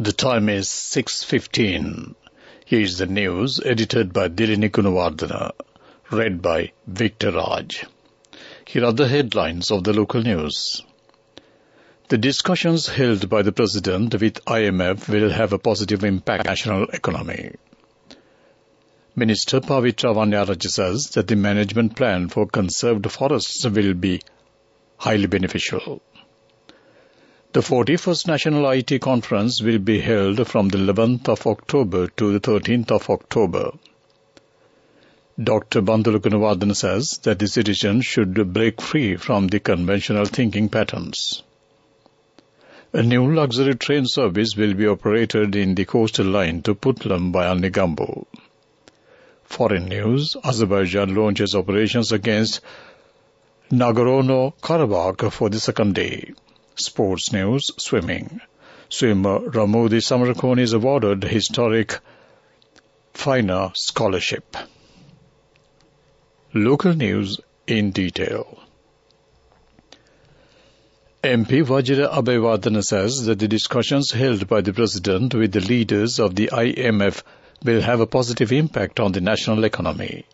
The time is 6:15. Here is the news edited by Dilini Gunawardena, read by Victor Raj. Here are the headlines of the local news. The discussions held by the President with IMF will have a positive impact on the national economy. Minister Pavitra Vanniyarajah says that the management plan for conserved forests will be highly beneficial. The 41st National IT Conference will be held from the 11th of October to the 13th of October. Dr. Bandulu Gunawardena says that the citizens should break free from the conventional thinking patterns. A new luxury train service will be operated in the coastal line to Puttlam via Negombo. Foreign news: Azerbaijan launches operations against Nagorno-Karabakh for the second day. Sports news: swimming. Swimmer Ramudi Samarakon is awarded historic FINA scholarship. Local news in detail. MP Wajira Abeyewardene says that the discussions held by the President with the leaders of the IMF will have a positive impact on the national economy.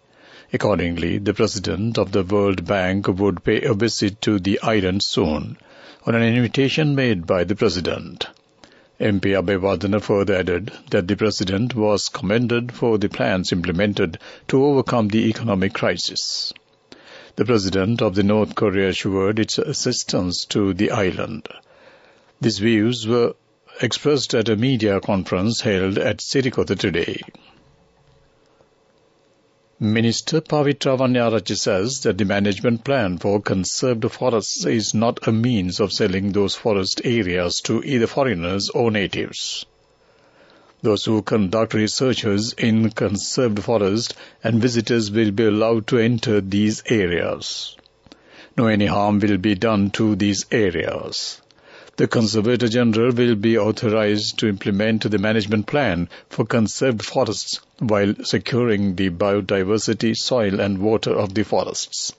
Accordingly, the President of the World Bank would pay a visit to the island soon, on an invitation made by the President. MP Abeyewardene further added that the President was commended for the plans implemented to overcome the economic crisis. The President of the North Korea assured its assistance to the island. These views were expressed at a media conference held at Sirikota today. Minister Pavitra Vanniyarajah says that the management plan for conserved forests is not a means of selling those forest areas to either foreigners or natives. Those who conduct researches in conserved forest and visitors will be allowed to enter these areas. No any harm will be done to these areas. The Conservator General will be authorized to implement the management plan for conserved forests while securing the biodiversity, soil and water of the forests.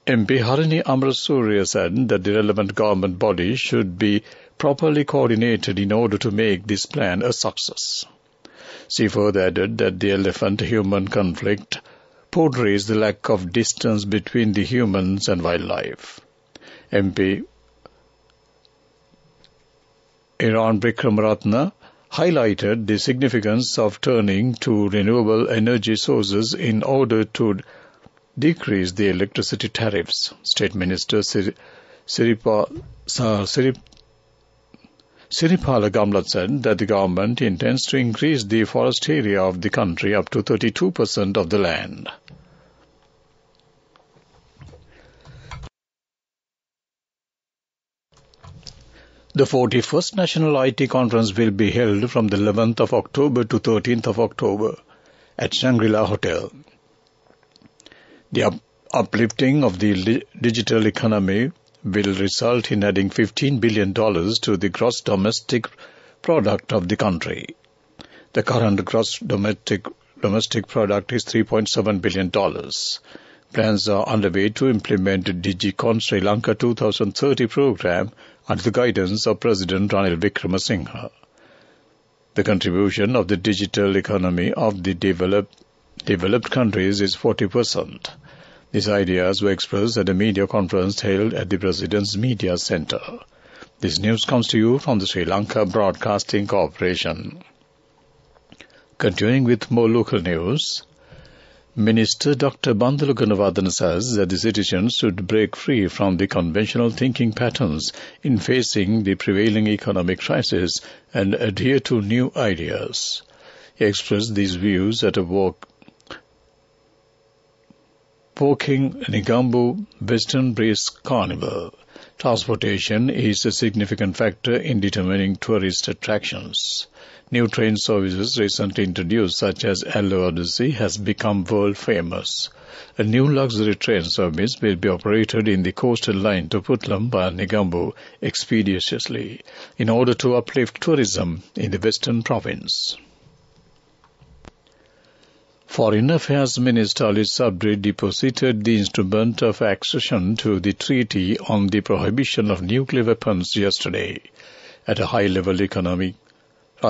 MP Harini Amarasurya said that the relevant government bodies should be properly coordinated in order to make this plan a success. She further added that the elephant-human conflict portrays the lack of distance between the humans and wildlife. MP Iran Bikram highlighted the significance of turning to renewable energy sources in order to decrease the electricity tariffs. State Minister Siripala Gamlat said that the government intends to increase the forest area of the country up to 32% of the land. The 41st National IT Conference will be held from the 11th of October to 13th of October at Shangri-La Hotel. The uplifting of the digital economy will result in adding $15 billion to the gross domestic product of the country. The current gross domestic product is $3.7 billion. Plans are underway to implement the DigiCon Sri Lanka 2030 program under the guidance of President Ranil Wickremesinghe. The contribution of the digital economy of the developed countries is 40%. These ideas were expressed at a media conference held at the President's Media Center. This news comes to you from the Sri Lanka Broadcasting Corporation. Continuing with more local news, Minister Dr. Bandulu Gunawardena says that the citizens should break free from the conventional thinking patterns in facing the prevailing economic crisis and adhere to new ideas. He expressed these views at a Walking Negombo Western Breeze Carnival. Transportation is a significant factor in determining tourist attractions. New train services recently introduced, such as Allo Odyssey, has become world famous. A new luxury train service will be operated in the coastal line to Puttlam via Negombo expeditiously in order to uplift tourism in the western province. Foreign Affairs Minister Ali Sabri deposited the instrument of accession to the Treaty on the Prohibition of Nuclear Weapons yesterday. at a high-level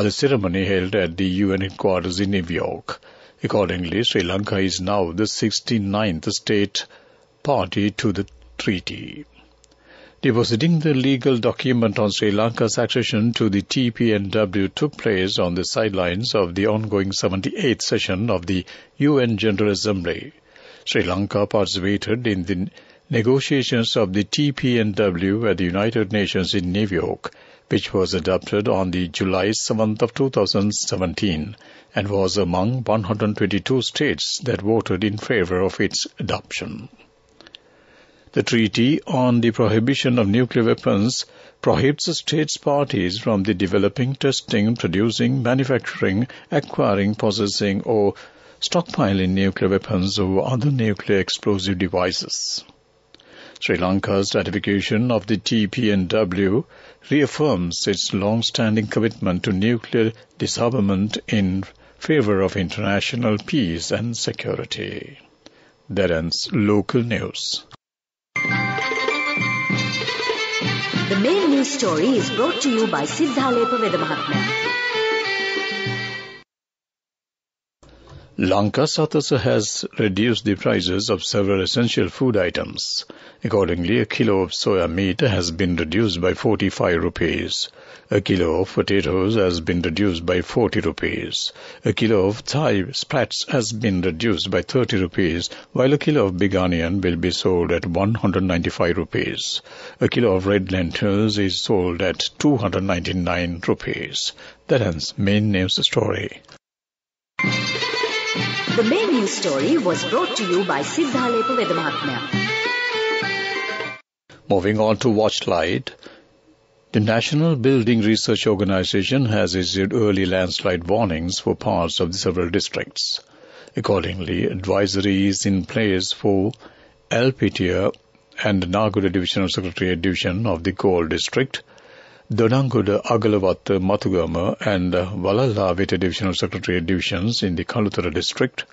ceremony held at the UN headquarters in New York. Accordingly, Sri Lanka is now the 69th state party to the treaty. Depositing the legal document on Sri Lanka's accession to the TPNW took place on the sidelines of the ongoing 78th session of the UN General Assembly. Sri Lanka participated in the negotiations of the TPNW at the United Nations in New York, which was adopted on the July 7th of 2017 and was among 122 states that voted in favor of its adoption. The Treaty on the Prohibition of Nuclear Weapons prohibits states parties from the developing, testing, producing, manufacturing, acquiring, possessing, or stockpiling nuclear weapons or other nuclear explosive devices. Sri Lanka's ratification of the TPNW reaffirms its long-standing commitment to nuclear disarmament in favor of international peace and security. That ends local news. The main news story is brought to you by Siddhalepa Vedamahatmaya. Lanka Sathasa has reduced the prices of several essential food items. Accordingly, a kilo of soya meat has been reduced by 45 rupees. A kilo of potatoes has been reduced by 40 rupees. A kilo of Thai sprats has been reduced by 30 rupees, while a kilo of big onion will be sold at 195 rupees. A kilo of red lentils is sold at 299 rupees. That ends main news story. The main news story was brought to you by Siddhalepa Vedamahatmaya. Moving on to Watchlight, the National Building Research Organization has issued early landslide warnings for parts of the several districts. Accordingly, advisory is in place for Alpitia and Nagoda Divisional Secretariat Division of the Coal District, Dodangoda, Agalavatta, Matugama and Valalavita Divisional Secretariat Divisions in the Kalutara District,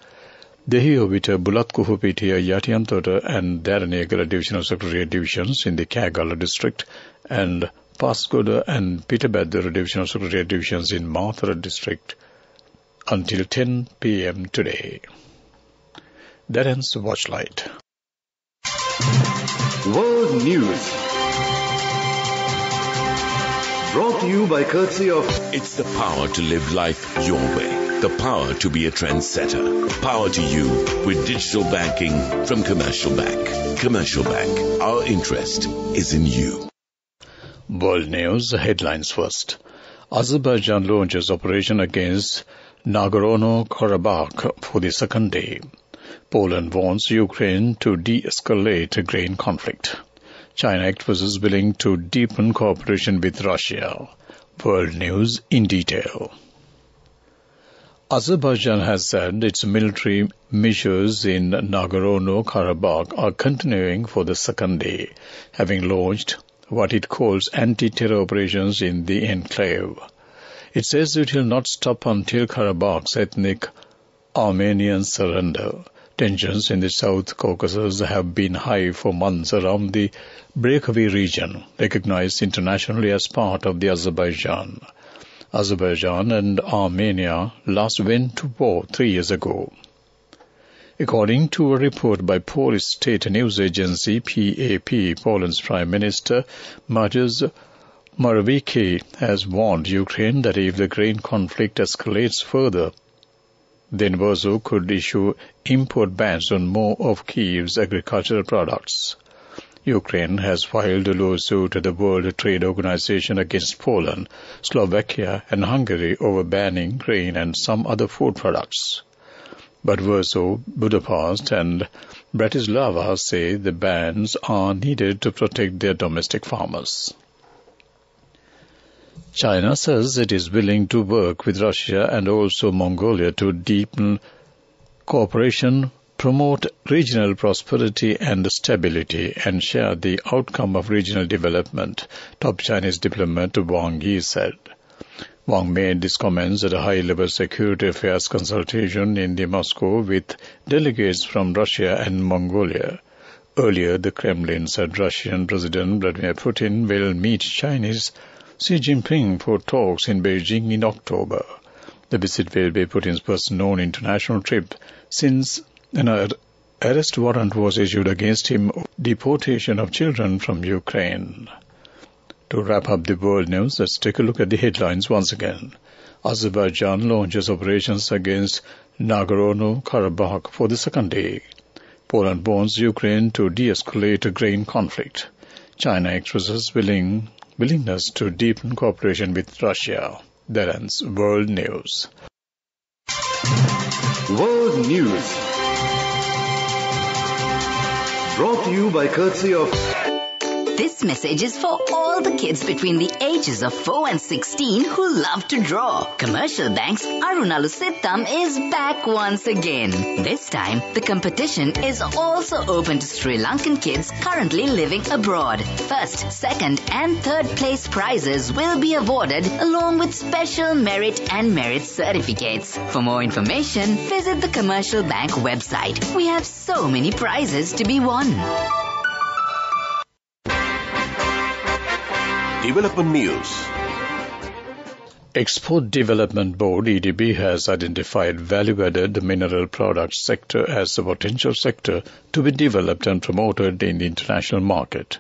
Dehiovita, Bulatkuhupitia, Yatiantota and Dharanegala Divisional Secretariat Divisions in the Kagala District, and Pascoda and Peterbadura Divisional Secretariat Divisions in Mathura District until 10 p.m. today. That ends the Watchlight. World News. Brought to you by courtesy of... It's the power to live life your way. The power to be a trendsetter. Power to you with digital banking from Commercial Bank. Commercial Bank. Our interest is in you. World News headlines first. Azerbaijan launches operation against Nagorno-Karabakh for the second day. Poland wants Ukraine to de-escalate a grain conflict. China expresses willing to deepen cooperation with Russia. World News in detail. Azerbaijan has said its military measures in Nagorno-Karabakh are continuing for the second day, having launched what it calls anti-terror operations in the enclave. It says it will not stop until Karabakh's ethnic Armenians surrender. Tensions in the South Caucasus have been high for months around the breakaway region, recognized internationally as part of the Azerbaijan. Azerbaijan and Armenia last went to war 3 years ago. According to a report by Polish state news agency PAP, Poland's Prime Minister Mateusz Morawiecki has warned Ukraine that if the grain conflict escalates further, then Warsaw could issue import bans on more of Kyiv's agricultural products. Ukraine has filed a lawsuit at the World Trade Organization against Poland, Slovakia and Hungary over banning grain and some other food products. But Warsaw, Budapest and Bratislava say the bans are needed to protect their domestic farmers. China says it is willing to work with Russia and also Mongolia to deepen cooperation, promote regional prosperity and stability, and share the outcome of regional development, top Chinese diplomat Wang Yi said. Wang made these comments at a high-level security affairs consultation in Moscow with delegates from Russia and Mongolia. Earlier, the Kremlin said Russian President Vladimir Putin will meet Chinese Xi Jinping for talks in Beijing in October. The visit will be Putin's first known international trip since an arrest warrant was issued against him for deportation of children from Ukraine. To wrap up the world news, let's take a look at the headlines once again. Azerbaijan launches operations against Nagorno-Karabakh for the second day. Poland warns Ukraine to de-escalate a grain conflict. China expresses willingness to deepen cooperation with Russia. That ends World News. World News. Brought to you by courtesy of... This message is for all the kids between the ages of 4 and 16 who love to draw. Commercial Bank's Arunalu Sittam is back once again. This time, the competition is also open to Sri Lankan kids currently living abroad. First, second and third place prizes will be awarded along with special merit and merit certificates. For more information, visit the Commercial Bank website. We have so many prizes to be won. Development News. Export Development Board EDB has identified value-added mineral products sector as a potential sector to be developed and promoted in the international market.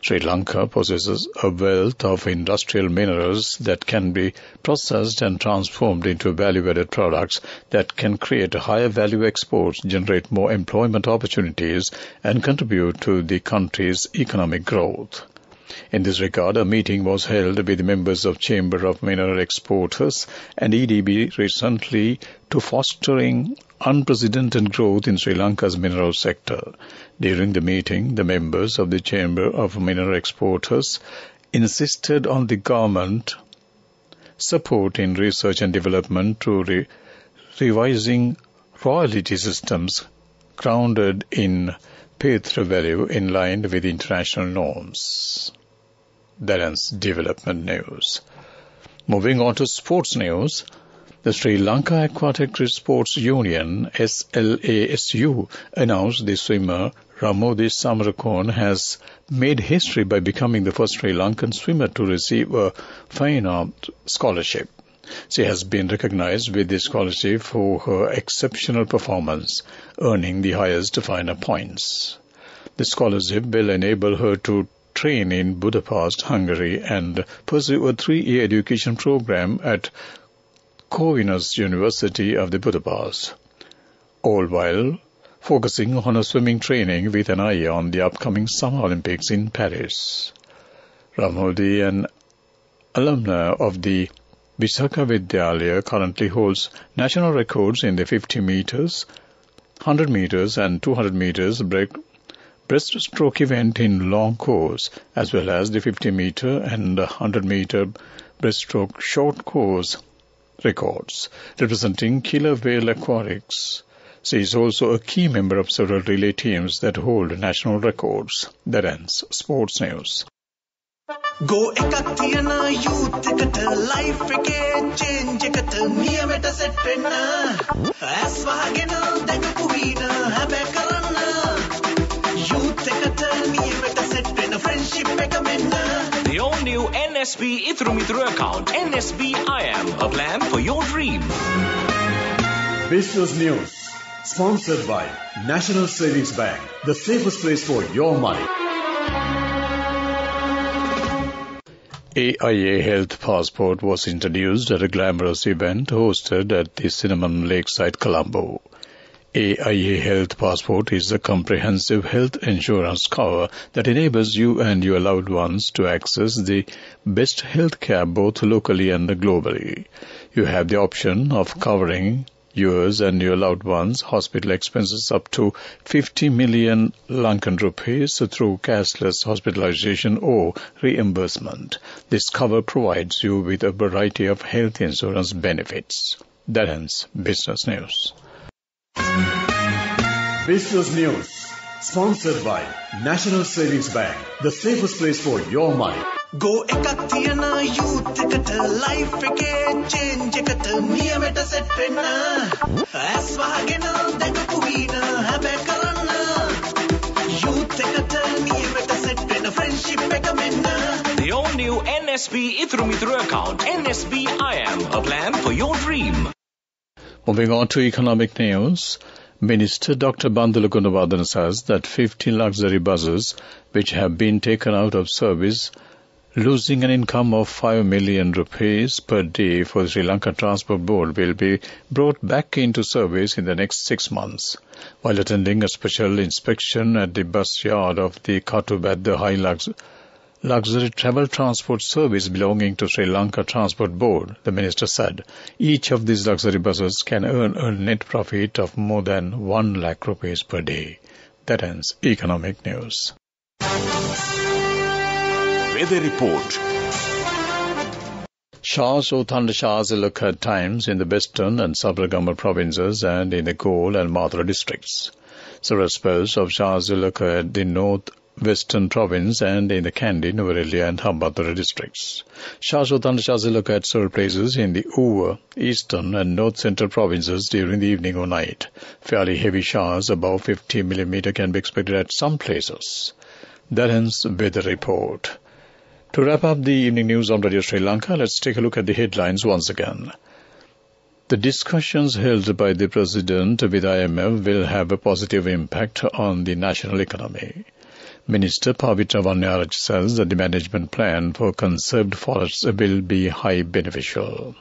Sri Lanka possesses a wealth of industrial minerals that can be processed and transformed into value-added products that can create higher value exports, generate more employment opportunities, and contribute to the country's economic growth. In this regard, a meeting was held with members of Chamber of Mineral Exporters and EDB recently to fostering unprecedented growth in Sri Lanka's mineral sector. During the meeting, the members of the Chamber of Mineral Exporters insisted on the government support in research and development through revising royalty systems grounded in paid-through value in line with international norms. That ends Development News. Moving on to sports news, the Sri Lanka Aquatic Sports Union, SLASU, announced the swimmer Ramodi Samarakon has made history by becoming the first Sri Lankan swimmer to receive a Fine Art Scholarship. She has been recognized with this scholarship for her exceptional performance, earning the highest Fine Art points. The scholarship will enable her to train in Budapest, Hungary, and pursue a 3-year education program at Corvinus University of the Budapest, all while focusing on her swimming training with an eye on the upcoming Summer Olympics in Paris. Ramodi, an alumna of the Visakha Vidyalaya, currently holds national records in the 50 meters, 100 meters, and 200 meters breaststroke event in long course, as well as the 50-meter and 100-meter breaststroke short course records, representing Killer Whale Aquatics. She is also a key member of several relay teams that hold national records. That ends Sports News. Go ekak thiyana youth eකට life එකේ change එකට නියමෙට set වෙන්න ඇස් වහගෙන දැකපු වීන හැබැයි කරන්න youth එකට නියමෙට set වෙන්න friendship එක මෙන්න. The all-new NSB Ithru Mithru account, NSB IAM, a plan for your dream. Business News. Sponsored by National Savings Bank, the safest place for your money. AIA Health Passport was introduced at a glamorous event hosted at the Cinnamon Lakeside, Colombo. AIA Health Passport is a comprehensive health insurance cover that enables you and your loved ones to access the best health care both locally and globally. You have the option of covering yours and your loved ones' hospital expenses up to 50 million Lankan rupees through cashless hospitalization or reimbursement. This cover provides you with a variety of health insurance benefits. That ends Business News. Business News. Sponsored by National Savings Bank, the safest place for your money. Go ekak thiyana youth එකට life එකේ change එකට නියමෙට set වෙන්න ඇස් වහගෙන දැකපු වීන හැබැයි කරන්න youth එකට නියමෙට set වෙන්න friendship එක මෙන්න. The all-new NSB NSB Ithumitru account. NSB IM, a plan for your dream. Moving on to economic news, Minister Dr. Bandula Gunawardena says that 15 luxury buses which have been taken out of service, losing an income of 5 million rupees per day for Sri Lanka Transport Board, will be brought back into service in the next 6 months. While attending a special inspection at the bus yard of the Katubad, the high luxury travel transport service belonging to Sri Lanka Transport Board, the minister said each of these luxury buses can earn a net profit of more than 1 lakh rupees per day. That ends economic news. Weather report. Showers or thunder showers will occur at times in the western and Sabaragamulla provinces and in the Galle and Mathura districts. Several spells of showers will occur at the north-western province and in the Kandy, Nuwara and Hambantota districts. Showers or thunder showers will occur at several places in the Uva, eastern and north-central provinces during the evening or night. Fairly heavy showers above 50 mm can be expected at some places. That ends weather report. To wrap up the evening news on Radio Sri Lanka, let's take a look at the headlines once again. The discussions held by the President with IMF will have a positive impact on the national economy. Minister Pavitra Vannaraj says that the management plan for conserved forests will be high beneficial.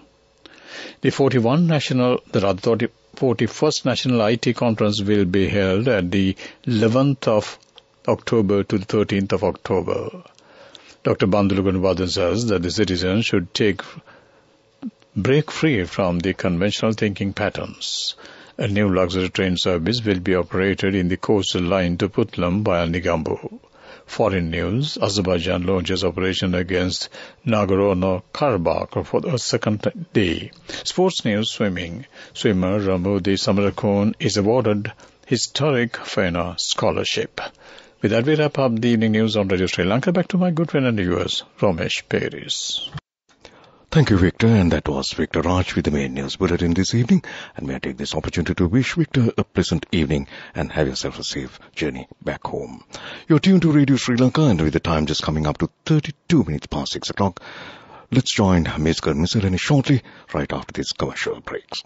The 41st National IT Conference will be held at the 11th of October to the 13th of October. Dr. Bandula Gunawardena says that the citizens should break free from the conventional thinking patterns. A new luxury train service will be operated in the coastal line to Putlam via Negombo. Foreign news, Azerbaijan launches operation against Nagorno-Karabakh for the second day. Sports news, swimming. Swimmer Ramudi Samarakon is awarded Historic FENA Scholarship. With that, we wrap up the evening news on Radio Sri Lanka. Back to my good friend and viewers, Ramesh Paris. Thank you, Victor. And that was Victor Raj with the main news bulletin this evening. And may I take this opportunity to wish Victor a pleasant evening and have yourself a safe journey back home. You're tuned to Radio Sri Lanka, and with the time just coming up to 32 minutes past 6 o'clock, let's join Ms. Miscellany shortly, right after these commercial breaks.